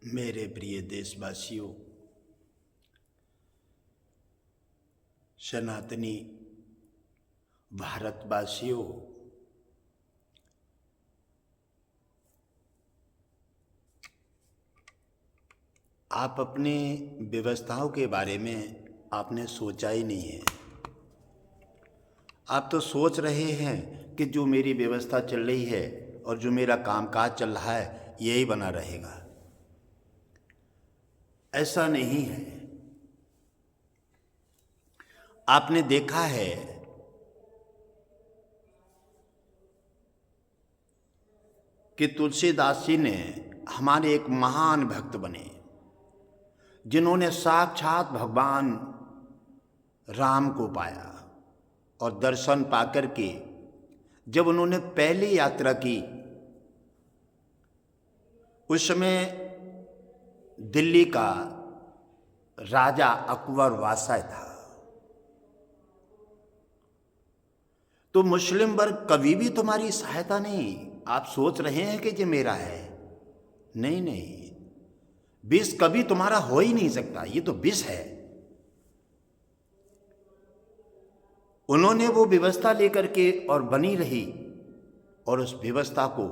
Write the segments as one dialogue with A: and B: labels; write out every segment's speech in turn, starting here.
A: मेरे प्रिय देशवासियों, सनातनी भारतवासियों, आप अपने व्यवस्थाओं के बारे में आपने सोचा ही नहीं है। आप तो सोच रहे हैं कि जो मेरी व्यवस्था चल रही है और जो मेरा कामकाज चल रहा है यही बना रहेगा। ऐसा नहीं है। आपने देखा है कि तुलसीदास जी ने हमारे एक महान भक्त बने, जिन्होंने साक्षात भगवान राम को पाया और दर्शन पाकर के जब उन्होंने पहली यात्रा की, उस समय दिल्ली का राजा अकबर वासा था। तो मुस्लिम वर्ग कभी भी तुम्हारी सहायता नहीं। आप सोच रहे हैं कि ये मेरा है, नहीं नहीं, विष कभी तुम्हारा हो ही नहीं सकता, ये तो विष है। उन्होंने वो व्यवस्था लेकर के और बनी रही, और उस व्यवस्था को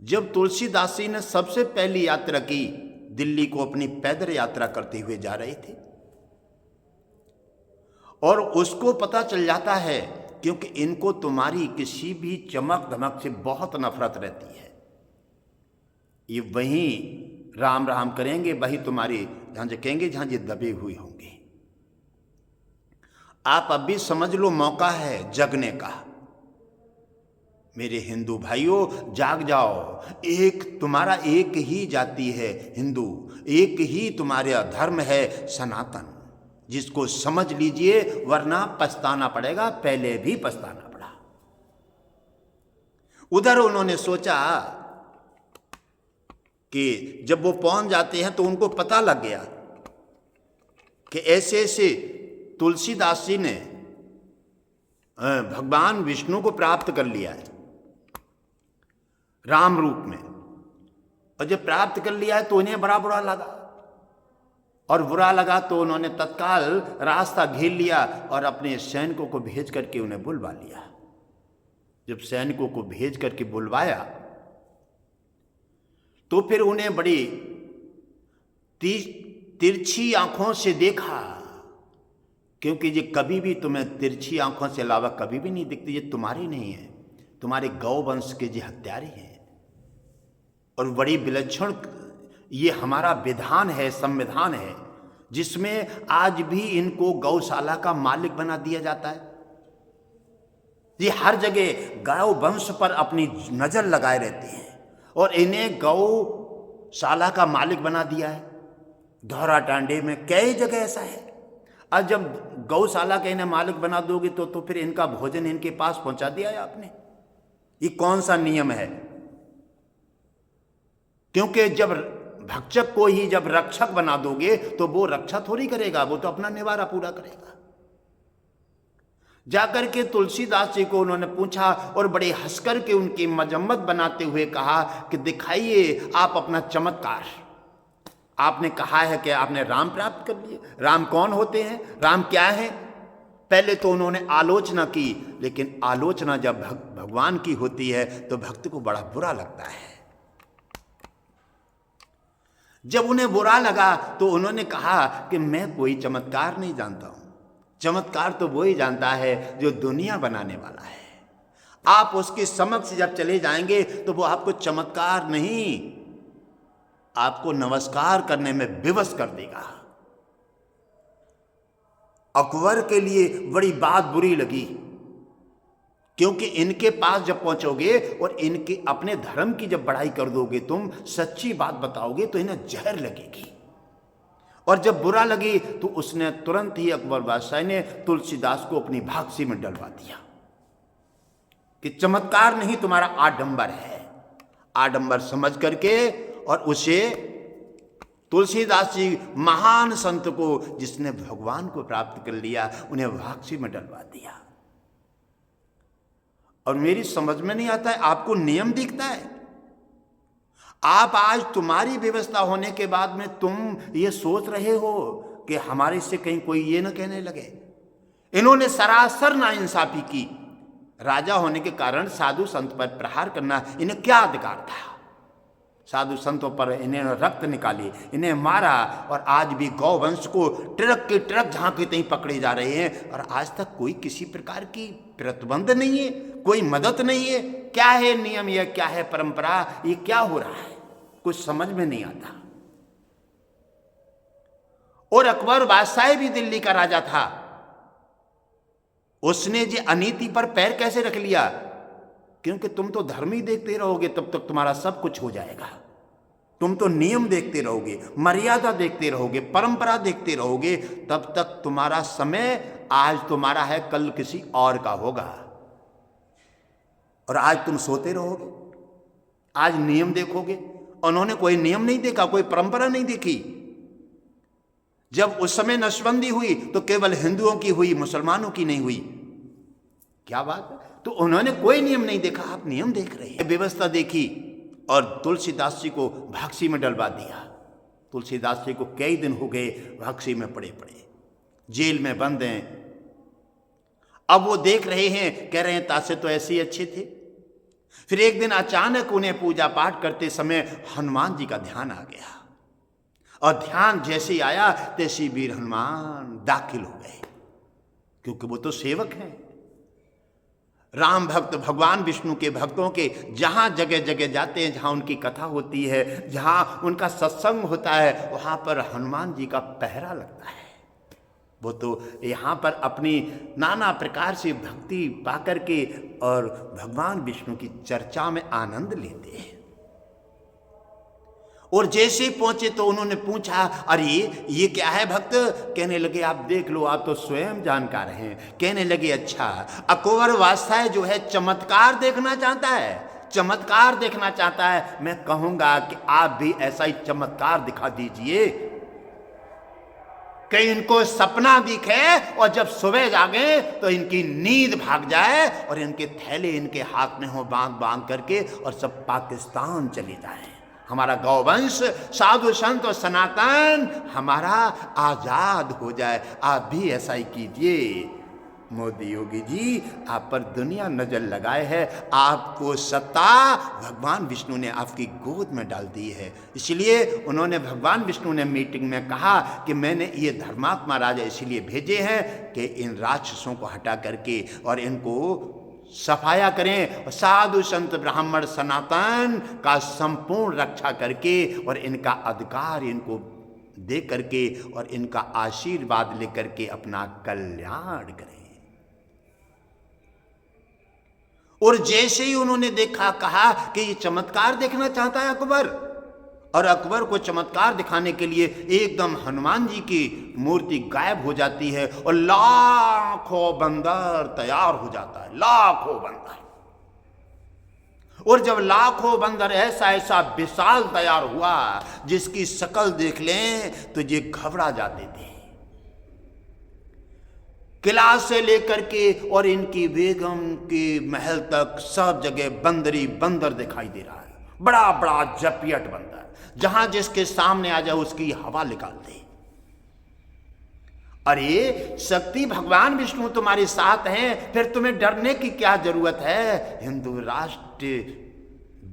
A: जब तुलसीदास जी ने सबसे पहली यात्रा की, दिल्ली को अपनी पैदल यात्रा करते हुए जा रहे थे, और उसको पता चल जाता है, क्योंकि इनको तुम्हारी किसी भी चमक धमक से बहुत नफरत रहती है। ये वहीं राम राम करेंगे, वही तुम्हारी जहां कहेंगे जहां ये दबे हुए होंगे। आप अब भी समझ लो, मौका है जगने का। मेरे हिंदू भाइयों, जाग जाओ। तुम्हारा एक ही जाति है हिंदू, एक ही तुम्हारा धर्म है सनातन, जिसको समझ लीजिए, वरना पछताना पड़ेगा। पहले भी पछताना पड़ा। उधर उन्होंने सोचा कि जब वो पहुंच जाते हैं तो उनको पता लग गया कि ऐसे ऐसे तुलसीदास जी ने भगवान विष्णु को प्राप्त कर लिया है राम रूप में, और जब प्राप्त कर लिया है तो उन्हें बड़ा बुरा लगा, और बुरा लगा तो उन्होंने तत्काल रास्ता घेर लिया और अपने सैनिकों को भेज करके उन्हें बुलवा लिया। जब सैनिकों को भेज करके बुलवाया तो फिर उन्हें बड़ी तिरछी आंखों से देखा, क्योंकि ये कभी भी तुम्हें तिरछी आंखों से अलावा कभी भी नहीं दिखती। ये तुम्हारी नहीं है, तुम्हारे गौ वंश के ये हत्यारे हैं। और बड़ी विलक्षण ये हमारा विधान है, संविधान है, जिसमें आज भी इनको गौशाला का मालिक बना दिया जाता है। ये हर जगह गौ वंश पर अपनी नजर लगाए रहते हैं और इन्हें गौशाला का मालिक बना दिया है। धौरा टांडे में कई जगह ऐसा है। अब जब गौशाला का इन्हें मालिक बना दोगे तो फिर इनका भोजन इनके पास पहुंचा दिया है आपने। ये कौन सा नियम है? क्योंकि जब भक्षक को ही जब रक्षक बना दोगे तो वो रक्षा थोड़ी करेगा, वो तो अपना निवारा पूरा करेगा। जाकर के तुलसीदास जी को उन्होंने पूछा और बड़े हंसकर के उनकी मजम्मत बनाते हुए कहा कि दिखाइए आप अपना चमत्कार। आपने कहा है कि आपने राम प्राप्त कर लिए। राम कौन होते हैं, राम क्या है? पहले तो उन्होंने आलोचना की, लेकिन आलोचना जब भगवान की होती है तो भक्त को बड़ा बुरा लगता है। जब उन्हें बुरा लगा तो उन्होंने कहा कि मैं कोई चमत्कार नहीं जानता हूं। चमत्कार तो वो ही जानता है जो दुनिया बनाने वाला है। आप उसके समक्ष जब चले जाएंगे तो वो आपको चमत्कार नहीं, आपको नमस्कार करने में विवश कर देगा। अकबर के लिए बड़ी बात बुरी लगी, क्योंकि इनके पास जब पहुंचोगे और इनके अपने धर्म की जब बड़ाई कर दोगे, तुम सच्ची बात बताओगे तो इन्हें जहर लगेगी। और जब बुरा लगी तो उसने तुरंत ही अकबर बादशाह ने तुलसीदास को अपनी भागसी में डलवा दिया कि चमत्कार नहीं, तुम्हारा आडंबर है। आडंबर समझ करके और उसे तुलसीदास जी महान संत को, जिसने भगवान को प्राप्त कर लिया, उन्हें भागसी में डलवा दिया। और मेरी समझ में नहीं आता है, आपको नियम दिखता है? आप आज तुम्हारी व्यवस्था होने के बाद में तुम ये सोच रहे हो कि हमारे से कहीं कोई ये न कहने लगे। इन्होंने सरासर नाइंसाफी की। राजा होने के कारण साधु संत पर प्रहार करना इन्हें क्या अधिकार था? साधु संतों पर इन्हें रक्त निकाली, इन्हें मारा, और आज भी गौवंश को ट्रक के ट्रक जहां के तहीं पकड़े जा रहे हैं, और आज तक कोई किसी प्रकार की प्रतिबंध नहीं है, कोई मदद नहीं है। क्या है नियम, यह क्या है परंपरा, ये क्या हो रहा है, कुछ समझ में नहीं आता। और अकबर बादशाह भी दिल्ली का राजा था, उसने जो अनीति पर पैर कैसे रख लिया? क्योंकि तुम तो धर्म ही देखते रहोगे तब तक तुम्हारा सब कुछ हो जाएगा। तुम तो नियम देखते रहोगे, मर्यादा देखते रहोगे, परंपरा देखते रहोगे, तब तक तुम्हारा समय आज तुम्हारा है, कल किसी और का होगा। और आज तुम सोते रहोगे, आज नियम देखोगे। उन्होंने कोई नियम नहीं देखा, कोई परंपरा नहीं देखी। जब उस समय नसबंदी हुई तो केवल हिंदुओं की हुई, मुसलमानों की नहीं हुई। क्या बात है? तो उन्होंने कोई नियम नहीं देखा, आप नियम देख रहे हैं। व्यवस्था देखी और तुलसीदास जी को भागसी में डलवा दिया। तुलसीदास जी को कई दिन हो गए भागसी में पड़े, जेल में बंद हैं। अब वो देख रहे हैं, कह रहे हैं तासे तो ऐसे ही अच्छे थे। फिर एक दिन अचानक उन्हें पूजा पाठ करते समय हनुमान जी का ध्यान आ गया, और ध्यान जैसे ही आया तैसे वीर हनुमान दाखिल हो गए, क्योंकि वो तो सेवक हैं, राम भक्त, भगवान विष्णु के भक्तों के। जहां जगह जगह जाते हैं, जहां उनकी कथा होती है, जहां उनका सत्संग होता है, वहां पर हनुमान जी का पहरा लगता है। वो तो यहाँ पर अपनी नाना प्रकार से भक्ति पाकर के और भगवान विष्णु की चर्चा में आनंद लेते हैं। और जैसे ही पहुंचे तो उन्होंने पूछा, अरे ये क्या है भक्त? कहने लगे, आप देख लो, आप तो स्वयं जानकार हैं। कहने लगे, अच्छा, अकबर बादशाह जो है चमत्कार देखना चाहता है, चमत्कार देखना चाहता है। मैं कहूंगा कि आप भी ऐसा ही चमत्कार दिखा दीजिए, कि इनको सपना दिखे और जब सुबह जागे तो इनकी नींद भाग जाए और इनके थैले इनके हाथ में हो बांध बांध करके, और सब पाकिस्तान चले जाए। हमारा गौवंश, साधु संत और सनातन हमारा आजाद हो जाए। आप भी ऐसा ही कीजिए। मोदी योगी जी, आप पर दुनिया नजर लगाए है, आपको सत्ता भगवान विष्णु ने आपकी गोद में डाल दी है। इसलिए उन्होंने, भगवान विष्णु ने मीटिंग में कहा कि मैंने ये धर्मात्मा राजा इसलिए भेजे हैं कि इन राक्षसों को हटा करके और इनको सफाया करें, और साधु संत ब्राह्मण सनातन का संपूर्ण रक्षा करके और इनका अधिकार इनको दे करके और इनका आशीर्वाद लेकर के अपना कल्याण करें। और जैसे ही उन्होंने देखा, कहा कि ये चमत्कार देखना चाहता है अकबर, और अकबर को चमत्कार दिखाने के लिए एकदम हनुमान जी की मूर्ति गायब हो जाती है और लाखों बंदर तैयार हो जाता है, लाखों बंदर। और जब लाखों बंदर ऐसा ऐसा विशाल तैयार हुआ, जिसकी शक्ल देख लें तो ये घबरा जाते थे। किला से लेकर के और इनकी बेगम के महल तक सब जगह बंदरी बंदर दिखाई दे रहा है, बड़ा बड़ा जपियट बंदर, जहां जिसके सामने आ जाए उसकी हवा निकाल दे। अरे शक्ति भगवान विष्णु तुम्हारे साथ हैं, फिर तुम्हें डरने की क्या जरूरत है? हिंदू राष्ट्र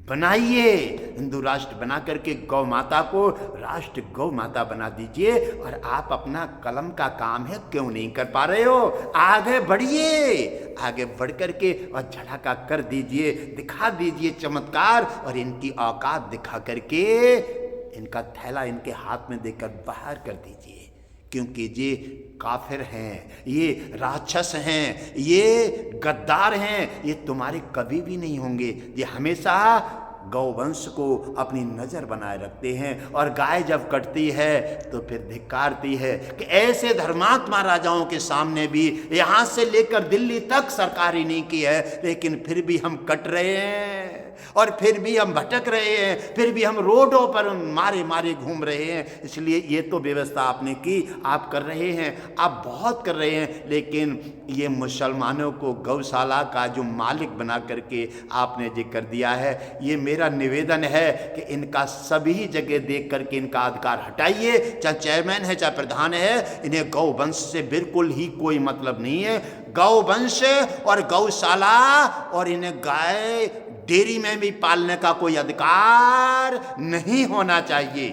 A: बनाइए, हिंदू राष्ट्र बना करके गौ माता को राष्ट्र गौ माता बना दीजिए। और आप अपना कलम का काम है, क्यों नहीं कर पा रहे हो? आगे बढ़िए, आगे बढ़ करके और झड़ाका कर दीजिए, दिखा दीजिए चमत्कार, और इनकी औकात दिखा करके इनका थैला इनके हाथ में देकर बाहर कर दीजिए। क्योंकि ये काफिर हैं, ये राक्षस हैं, ये गद्दार हैं, ये तुम्हारे कभी भी नहीं होंगे। ये हमेशा गौवंश को अपनी नज़र बनाए रखते हैं, और गाय जब कटती है तो फिर धिक्कारती है कि ऐसे धर्मात्मा राजाओं के सामने भी यहाँ से लेकर दिल्ली तक सरकार ही नहीं की है, लेकिन फिर भी हम कट रहे हैं। और फिर भी हम भटक रहे हैं, फिर भी हम रोडों पर मारे मारे घूम रहे हैं। इसलिए ये तो व्यवस्था आपने की, आप कर रहे हैं, आप बहुत कर रहे हैं, लेकिन ये मुसलमानों को गौशाला का जो मालिक बना करके आपने जो कर दिया है, ये मेरा निवेदन है कि इनका सभी जगह देख करके इनका अधिकार हटाइए। चाहे चेयरमैन है, चाहे प्रधान है, इन्हें गौवंश से बिल्कुल ही कोई मतलब नहीं है। गौवंश और गौशाला और इन्हें गाय डेयरी में भी पालने का कोई अधिकार नहीं होना चाहिए,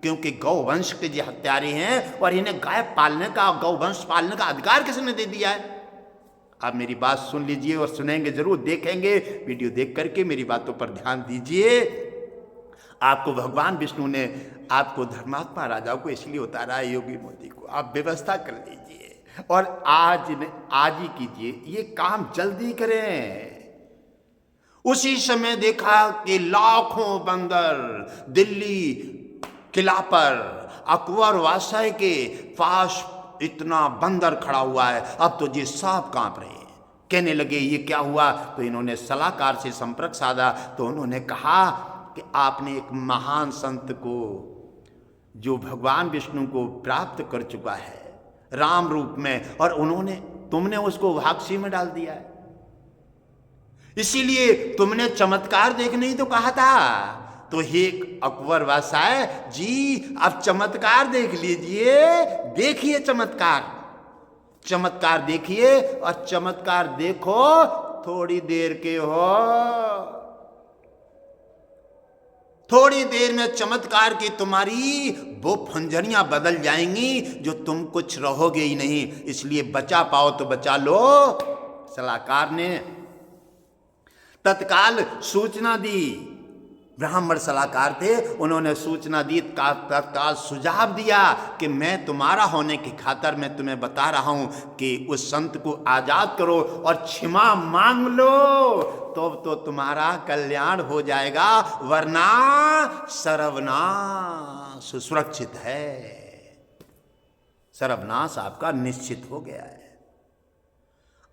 A: क्योंकि गौवंश के जो हत्यारे हैं और इन्हें गाय पालने का, गौवंश पालने का अधिकार किसने दे दिया है? आप मेरी बात सुन लीजिए और सुनेंगे जरूर, देखेंगे वीडियो देख करके, मेरी बातों पर ध्यान दीजिए। आपको भगवान विष्णु ने आपको धर्मात्मा राजाओं को इसलिए उतारा है, योगी मोदी को। आप व्यवस्था कर लीजिए और आज ही कीजिए, ये काम जल्दी करें। उसी समय देखा कि लाखों बंदर दिल्ली किला पर अकबर बादशाह के पास इतना बंदर खड़ा हुआ है, अब तो ये सब कांप रहे हैं। कहने लगे ये क्या हुआ? तो इन्होंने सलाहकार से संपर्क साधा, तो उन्होंने कहा कि आपने एक महान संत को, जो भगवान विष्णु को प्राप्त कर चुका है राम रूप में, और तुमने उसको वापसी में डाल दिया है, इसीलिए तुमने चमत्कार देखने ही तो कहा था। तो हे अकबर बादशाह जी, अब चमत्कार देख लीजिए, देखिए चमत्कार देखिए, और चमत्कार देखो थोड़ी देर के हो, थोड़ी देर में चमत्कार की तुम्हारी वो फंजरियां बदल जाएंगी जो तुम कुछ रहोगे ही नहीं। इसलिए बचा पाओ तो बचा लो। सलाहकार ने तत्काल सूचना दी, ब्राह्मण सलाहकार थे, उन्होंने सूचना दी, तत्काल सुझाव दिया कि मैं तुम्हारा होने की खातिर मैं तुम्हें बता रहा हूं कि उस संत को आजाद करो और क्षमा मांग लो, तो तुम्हारा कल्याण हो जाएगा, वरना सर्वनाश सुरक्षित है, सर्वनाश आपका निश्चित हो गया है।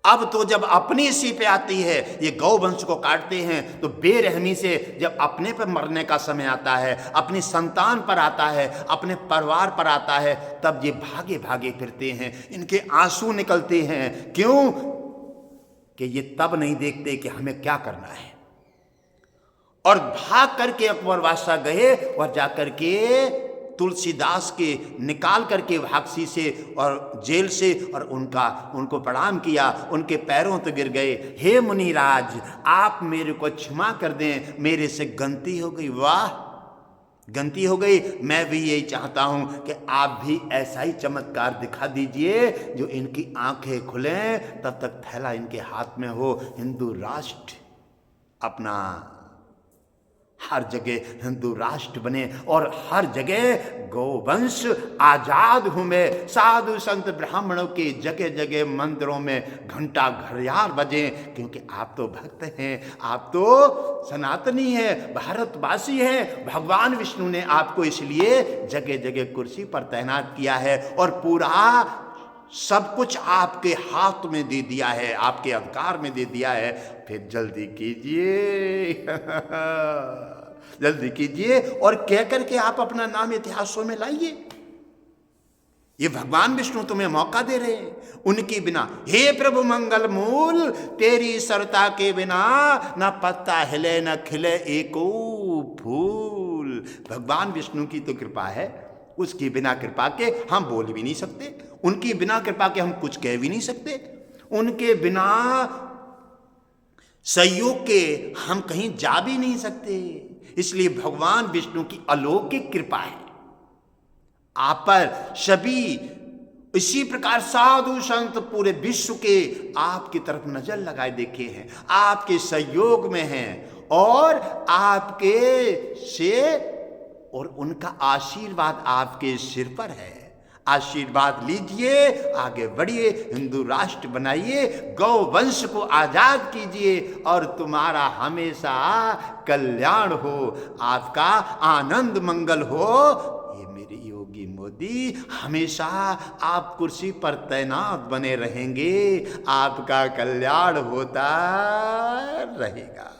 A: अब तो जब अपनी इसी पे आती है, ये गौवंश को काटते हैं, तो बेरहमी से जब अपने पर मरने का समय आता है, अपनी संतान पर आता है, अपने परिवार पर आता है, तब ये भागे भागे फिरते हैं, इनके आंसू निकलते हैं। क्यों? कि ये तब नहीं देखते कि हमें क्या करना है। और भाग करके अकबर बादशाह गए और जाकर के तुलसीदास के निकाल करके वापसी से और जेल से, और उनको प्रणाम किया, उनके पैरों तो गिर गए। हे मुनिराज, आप मेरे को क्षमा कर दें, मेरे से गलती हो गई। वाह, गलती हो गई। मैं भी यही चाहता हूं कि आप भी ऐसा ही चमत्कार दिखा दीजिए जो इनकी आंखें खुलें, तब तक थैला इनके हाथ में हो, हिंदू राष्ट्र अपना हर जगह हिंदू राष्ट्र बने और हर जगह गौवंश आजाद घूमे। साधु संत ब्राह्मणों के जगह जगह मंदिरों में घंटा घड़ियाल बजे, क्योंकि आप तो भक्त हैं, आप तो सनातनी हैं, भारतवासी हैं। भगवान विष्णु ने आपको इसलिए जगह जगह कुर्सी पर तैनात किया है और पूरा सब कुछ आपके हाथ में दे दिया है, आपके अधिकार में दे दिया है। फिर जल्दी कीजिए जल्दी कीजिए और कह करके आप अपना नाम इतिहासों में लाइए। ये भगवान विष्णु तुम्हें मौका दे रहे हैं। उनके बिना, हे प्रभु मंगल मूल, तेरी सरता के बिना न पत्ता हिले न खिले एको फूल। भगवान विष्णु की तो कृपा है, उसकी बिना कृपा के हम बोल भी नहीं सकते, उनकी बिना कृपा के हम कुछ कह भी नहीं सकते, उनके बिना सहयोग के हम कहीं जा भी नहीं सकते। इसलिए भगवान विष्णु की अलौकिक कृपा है आप पर। सभी इसी प्रकार साधु संत पूरे विश्व के आपकी तरफ नजर लगाए देखे हैं, आपके सहयोग में हैं और आपके से, और उनका आशीर्वाद आपके सिर पर है। आशीर्वाद लीजिए, आगे बढ़िए, हिंदू राष्ट्र बनाइए, गौ वंश को आजाद कीजिए और तुम्हारा हमेशा कल्याण हो, आपका आनंद मंगल हो। ये मेरे योगी मोदी, हमेशा आप कुर्सी पर तैनात बने रहेंगे, आपका कल्याण होता रहेगा।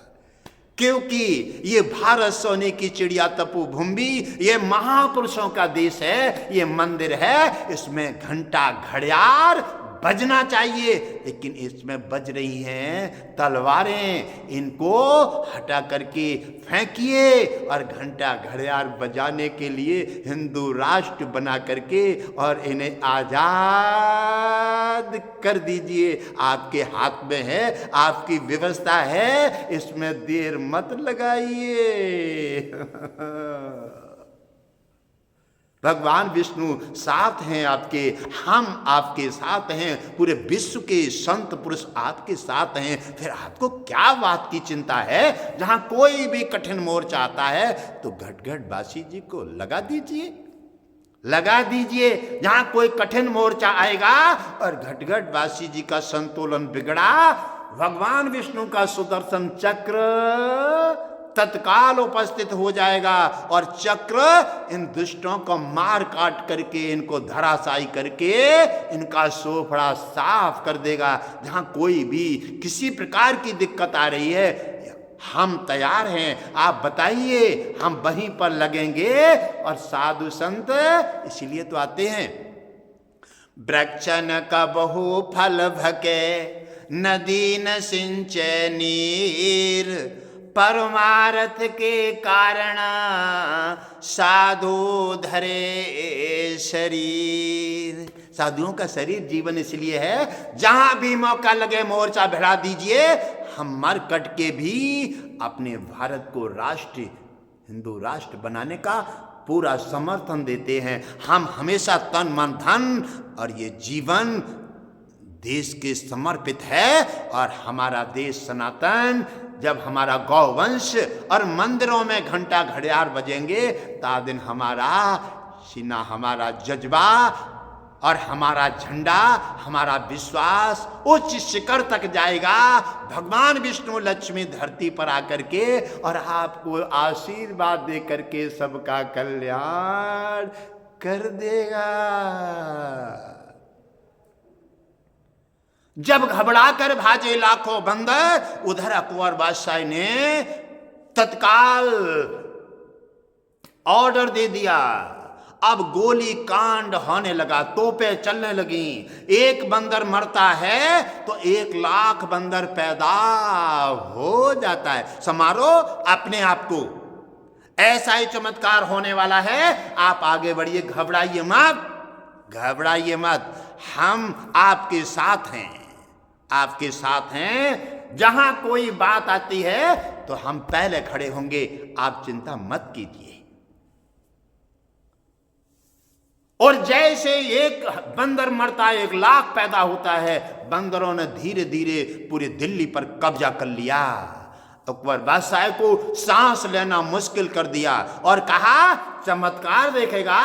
A: क्योंकि ये भारत सोने की चिड़िया तपो भूमि, ये महापुरुषों का देश है, ये मंदिर है, इसमें घंटा घड़ियाल बजना चाहिए, लेकिन इसमें बज रही हैं तलवारें। इनको हटा करके फेंकिए और घंटा घड़ियाल बजाने के लिए हिंदू राष्ट्र बना करके और इन्हें आजाद कर दीजिए। आपके हाथ में है, आपकी व्यवस्था है, इसमें देर मत लगाइए। भगवान विष्णु साथ हैं आपके, हम आपके साथ हैं, पूरे विश्व के संत पुरुष आपके साथ हैं। फिर आपको क्या बात की चिंता है? जहां कोई भी कठिन मोर्चा आता है तो घटघट बासी जी को लगा दीजिए, लगा दीजिए। जहां कोई कठिन मोर्चा आएगा और घटघट बासी जी का संतुलन बिगड़ा, भगवान विष्णु का सुदर्शन चक्र तत्काल उपस्थित हो जाएगा और चक्र इन दुष्टों को मार काट करके, इनको धराशायी करके इनका सोफड़ा साफ कर देगा। जहां कोई भी किसी प्रकार की दिक्कत आ रही है, हम तैयार हैं, आप बताइए, हम वहीं पर लगेंगे। और साधु संत इसीलिए तो आते हैं। वृक्षन का बहु फल भके, नदी न सिंचे नीर, परमार्थ के कारण साधु धरे शरीर। साधुओं का शरीर जीवन इसलिए है, जहां भी मौका लगे मोर्चा भिड़ा दीजिए। हम मर कट के भी अपने भारत को राष्ट्र, हिंदू राष्ट्र बनाने का पूरा समर्थन देते हैं। हम हमेशा तन मन धन और ये जीवन देश के समर्पित है। और हमारा देश सनातन, जब हमारा गौवंश और मंदिरों में घंटा घड़ियाल बजेंगे, ता दिन हमारा सीना, हमारा जज्बा और हमारा झंडा, हमारा विश्वास उच्च शिखर तक जाएगा। भगवान विष्णु लक्ष्मी धरती पर आकर के और आपको आशीर्वाद दे करके सबका कल्याण कर देगा। जब घबरा कर भाजे लाखों बंदर, उधर अकबर बादशाह ने तत्काल ऑर्डर दे दिया। अब गोली कांड होने लगा, तोपें चलने लगी। एक बंदर मरता है तो 1,00,000 बंदर पैदा हो जाता है। समारो अपने आप को, ऐसा ही चमत्कार होने वाला है। आप आगे बढ़िए, घबराइए मत, घबराइए मत। हम आपके साथ हैं, आपके साथ हैं। जहां कोई बात आती है तो हम पहले खड़े होंगे, आप चिंता मत कीजिए। और जैसे एक बंदर मरता है 1,00,000 पैदा होता है। बंदरों ने धीरे धीरे पूरी दिल्ली पर कब्जा कर लिया। अकबर बादशाह को सांस लेना मुश्किल कर दिया और कहा, चमत्कार देखेगा,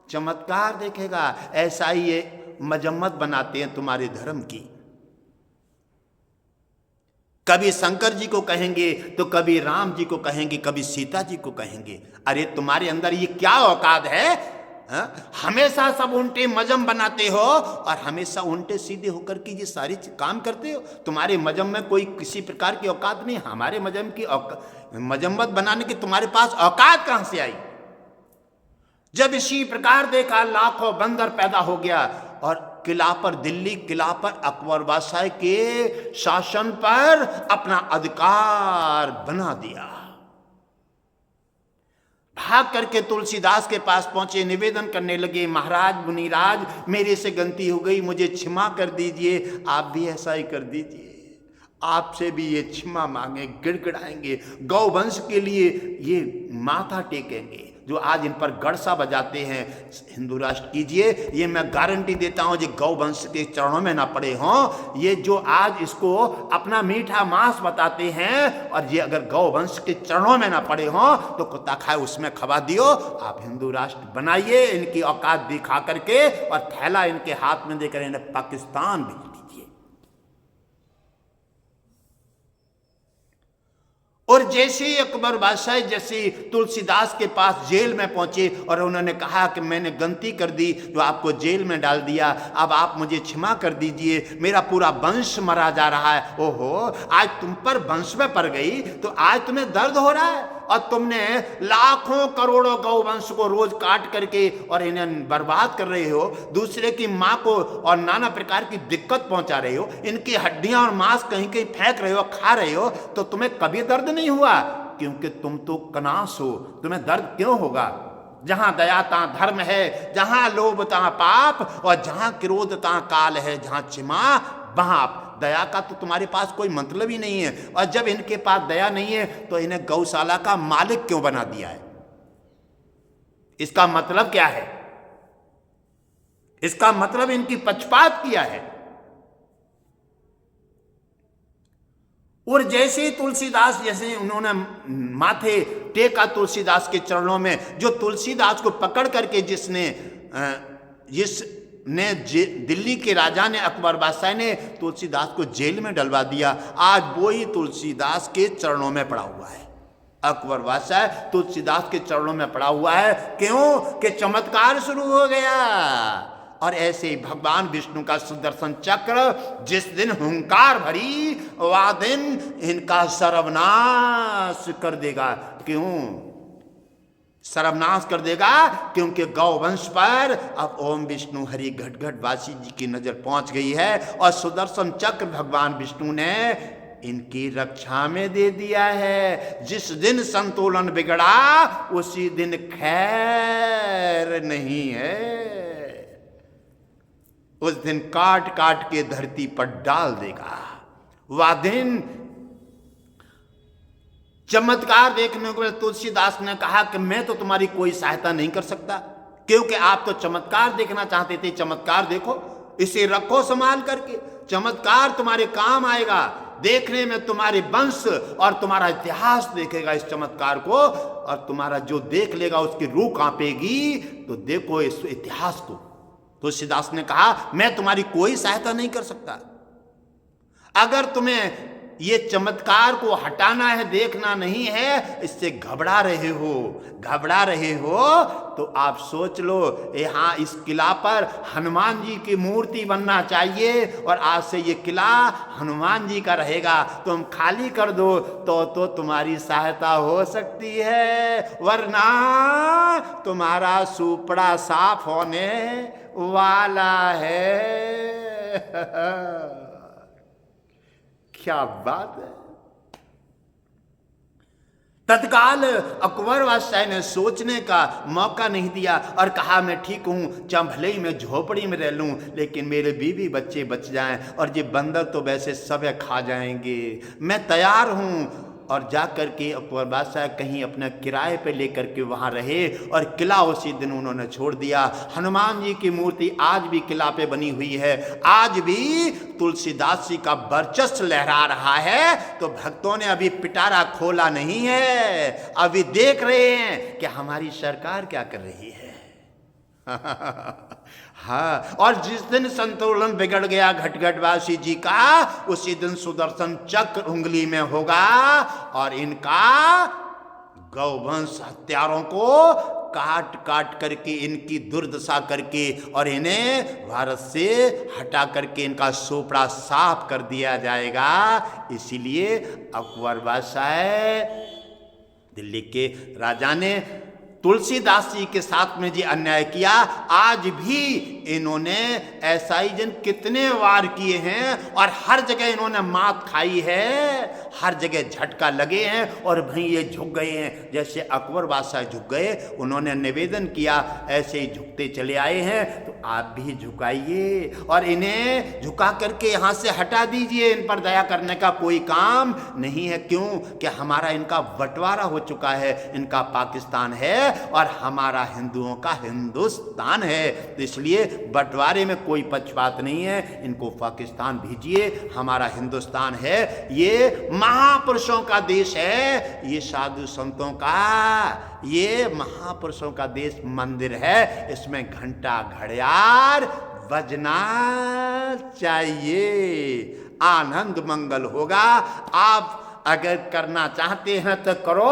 A: चमत्कार देखेगा। ऐसा ही ये मजम्मत बनाते हैं तुम्हारे धर्म की। कभी शंकर जी को कहेंगे तो कभी राम जी को कहेंगे, कभी सीता जी को कहेंगे। अरे तुम्हारे अंदर ये क्या औकात है? हमेशा सब उल्टे मजम बनाते हो और हमेशा उल्टे सीधे होकर के ये सारी काम करते हो। तुम्हारे मजम में कोई किसी प्रकार की औकात नहीं। हमारे मजम की मजम्मत बनाने की तुम्हारे पास औकात कहां से आई? जब इसी प्रकार देखा, लाखों बंदर पैदा हो गया और किला पर, दिल्ली किला पर अकबर बादशाह के शासन पर अपना अधिकार बना दिया। भाग करके तुलसीदास के पास पहुंचे, निवेदन करने लगे, महाराज मुनिराज मेरे से गलती हो गई, मुझे क्षमा कर दीजिए। आप भी ऐसा ही कर दीजिए, आपसे भी ये क्षमा मांगे, गिड़गिड़ाएंगे, गौवंश के लिए ये माथा टेकेंगे। जो आज इन पर गड़सा बजाते हैं, हिंदू राष्ट्र कीजिए, ये मैं गारंटी देता हूं, ये गौवंश के चरणों में ना पड़े हों। ये जो आज इसको अपना मीठा मांस बताते हैं, और ये अगर गौवंश के चरणों में ना पड़े हों तो कुत्ता खाए उसमें खवा दियो। आप हिंदू राष्ट्र बनाइए, इनकी औकात दिखा करके, और थैला इनके हाथ में देकर इन्हें पाकिस्तान भेज दीजिए। और जैसे ही अकबर बादशाह जैसे तुलसीदास के पास जेल में पहुंचे और उन्होंने कहा कि मैंने गलती कर दी जो आपको जेल में डाल दिया, अब आप मुझे क्षमा कर दीजिए, मेरा पूरा वंश मरा जा रहा है। ओहो, आज तुम पर वंश में पड़ गई तो आज तुम्हें दर्द हो रहा है और तुमने लाखों करोड़ों गौवंश को रोज काट करके और इन्हें बर्बाद कर रहे हो, दूसरे की माँ को और नाना प्रकार की दिक्कत पहुंचा रहे हो, इनकी हड्डियां और मांस कहीं कहीं फेंक रहे हो, खा रहे हो, तो तुम्हें कभी दर्द नहीं हुआ? क्योंकि तुम तो कनास हो, तुम्हें दर्द क्यों होगा? जहां दया तहां धर्म है, जहां लोभ तहां पाप, और जहां क्रोध तहां काल है, जहां क्षमा वहां दया का तो तुम्हारे पास कोई मतलब ही नहीं है। और जब इनके पास दया नहीं है तो इन्हें गौशाला का मालिक क्यों बना दिया है? इसका मतलब क्या है? इसका मतलब इनकी पक्षपात किया है। और जैसे ही तुलसीदास, जैसे उन्होंने माथे टेका तुलसीदास के चरणों में, जो तुलसीदास को पकड़ करके जिसने दिल्ली के राजा ने, अकबर बादशाह ने तुलसीदास को जेल में डलवा दिया, आज वो ही तुलसीदास के चरणों में पड़ा हुआ है। अकबर बादशाह तुलसीदास के चरणों में पड़ा हुआ है। क्यों? कि चमत्कार शुरू हो गया। और ऐसे ही भगवान विष्णु का सुदर्शन चक्र जिस दिन हुंकार भरी, वह दिन इनका सर्वनाश कर देगा। क्यों सर्वनाश कर देगा? क्योंकि गौवंश पर अब ओम विष्णु हरि घटघट वासी जी की नजर पहुंच गई है और सुदर्शन चक्र भगवान विष्णु ने इनकी रक्षा में दे दिया है। जिस दिन संतुलन बिगड़ा उसी दिन खैर नहीं है, उस दिन काट काट के धरती पर डाल देगा। वह दिन चमत्कार देखने को तुलसीदास ने कहा कि मैं तो तुम्हारी कोई सहायता नहीं कर सकता, क्योंकि आप तो चमत्कार देखना चाहते थे। चमत्कार देखो, इसे रखो संभाल करके, चमत्कार तुम्हारे काम आएगा। देखने में तुम्हारे वंश और तुम्हारा इतिहास देखेगा इस चमत्कार को, और तुम्हारा जो देख लेगा उसकी रूह कांपेगी। तो देखो इस इतिहास को। तुलसीदास ने कहा मैं तुम्हारी कोई सहायता नहीं कर सकता। अगर तुम्हें ये चमत्कार को हटाना है, देखना नहीं है, इससे घबरा रहे हो तो आप सोच लो, यहाँ इस किला पर हनुमान जी की मूर्ति बनना चाहिए और आज से ये किला हनुमान जी का रहेगा। तुम खाली कर दो तो तुम्हारी सहायता हो सकती है, वरना तुम्हारा सुपड़ा साफ होने वाला है। क्या बात है। तत्काल अकबर बादशाह ने सोचने का मौका नहीं दिया और कहा मैं ठीक हूँ, चाहे भले ही मैं झोपड़ी में रह लूँ, लेकिन मेरे बीवी बच्चे बच जाएं और ये बंदर तो वैसे सब खा जाएंगे, मैं तैयार हूँ। और जा कर के अकबर बादशाह कहीं अपना किराए पे लेकर के वहाँ रहे और किला उसी दिन उन्होंने छोड़ दिया। हनुमान जी की मूर्ति आज भी किला पे बनी हुई है, आज भी तुलसीदास जी का वर्चस्व लहरा रहा है। तो भक्तों ने अभी पिटारा खोला नहीं है, अभी देख रहे हैं कि हमारी सरकार क्या कर रही है। हाँ, और जिस दिन संतुलन बिगड़ गया घटघटवासी जी का, उसी दिन सुदर्शन चक्र उंगली में होगा और इनका गौवंश हत्यारों को काट काट करके, इनकी दुर्दशा करके और इन्हें भारत से हटा करके इनका सोपड़ा साफ कर दिया जाएगा। इसीलिए अकबर बादशाह दिल्ली के राजा ने तुलसीदास जी के साथ में जी अन्याय किया। आज भी इन्होंने ऐसा ही जन कितने वार किए हैं और हर जगह इन्होंने मात खाई है, हर जगह झटका लगे हैं और भाई ये झुक गए हैं। जैसे अकबर बादशाह झुक गए, उन्होंने निवेदन किया, ऐसे ही झुकते चले आए हैं, तो आप भी झुकाइए और इन्हें झुका करके यहाँ से हटा दीजिए। इन पर दया करने का कोई काम नहीं है। क्यों? कि हमारा इनका बंटवारा हो चुका है, इनका पाकिस्तान है और हमारा हिंदुओं का हिंदुस्तान है। तो इसलिए बंटवारे में कोई पक्षपात नहीं है, इनको पाकिस्तान भेजिए, हमारा हिंदुस्तान है। ये महापुरुषों का देश है, ये साधु संतों का, ये महापुरुषों का देश मंदिर है। इसमें घंटा घड़ियाल बजना चाहिए, आनंद मंगल होगा। आप अगर करना चाहते हैं तो करो,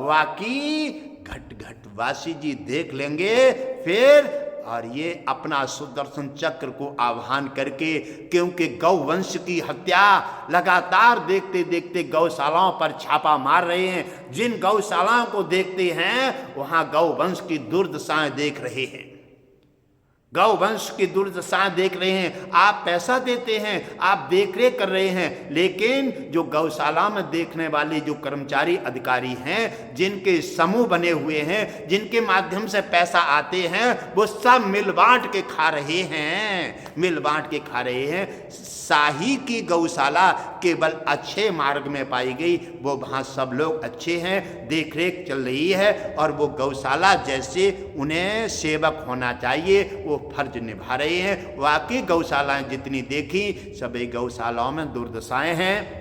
A: वाकई घट घट वासी जी देख लेंगे फिर। और ये अपना सुदर्शन चक्र को आह्वान करके, क्योंकि गौवंश की हत्या लगातार देखते देखते गौशालाओं पर छापा मार रहे हैं। जिन गौशालाओं को देखते हैं वहां गौवंश की दुर्दशाएं देख रहे हैं, गौवंश की दुर्दशाएं देख रहे हैं। आप पैसा देते हैं, आप देखरेख कर रहे हैं, लेकिन जो गौशाला में देखने वाले जो कर्मचारी अधिकारी हैं, जिनके समूह बने हुए हैं, जिनके माध्यम से पैसा आते हैं, वो सब मिल बांट के खा रहे हैं, मिल बांट के खा रहे हैं। शाही की गौशाला केवल अच्छे मार्ग में पाई गई, वो वहाँ सब लोग अच्छे हैं, देखरेख चल रही है, और वो गौशाला जैसे उन्हें सेवक होना चाहिए वो फर्ज निभा रहे हैं। वाकई गौशालाएं जितनी देखी, सभी गौशालाओं में दुर्दशाएं हैं।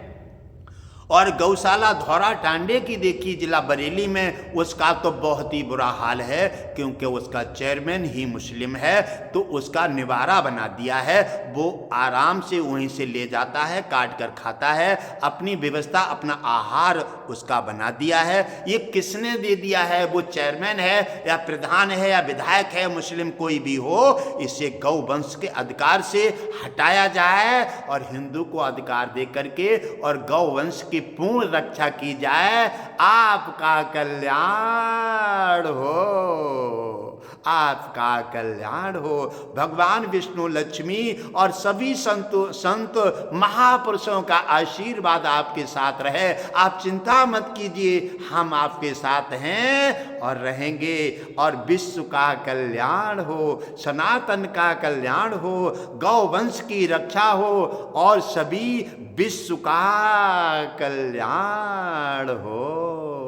A: और गौशाला धौरा टांडे की देखी जिला बरेली में, उसका तो बहुत ही बुरा हाल है, क्योंकि उसका चेयरमैन ही मुस्लिम है, तो उसका निवारा बना दिया है। वो आराम से वहीं से ले जाता है, काट कर खाता है, अपनी व्यवस्था, अपना आहार उसका बना दिया है। ये किसने दे दिया है? वो चेयरमैन है या प्रधान है या विधायक है, मुस्लिम कोई भी हो, इसे गौवंश के अधिकार से हटाया जाए और हिंदू को अधिकार दे करके और गौवंश की पूर्ण रक्षा की जाए। आपका कल्याण हो, आपका कल्याण हो। भगवान विष्णु, लक्ष्मी और सभी संत महापुरुषों का आशीर्वाद आपके साथ रहे। आप चिंता मत कीजिए, हम आपके साथ हैं और रहेंगे। और विश्व का कल्याण हो, सनातन का कल्याण हो, गौवंश की रक्षा हो और सभी विश्व का कल्याण हो।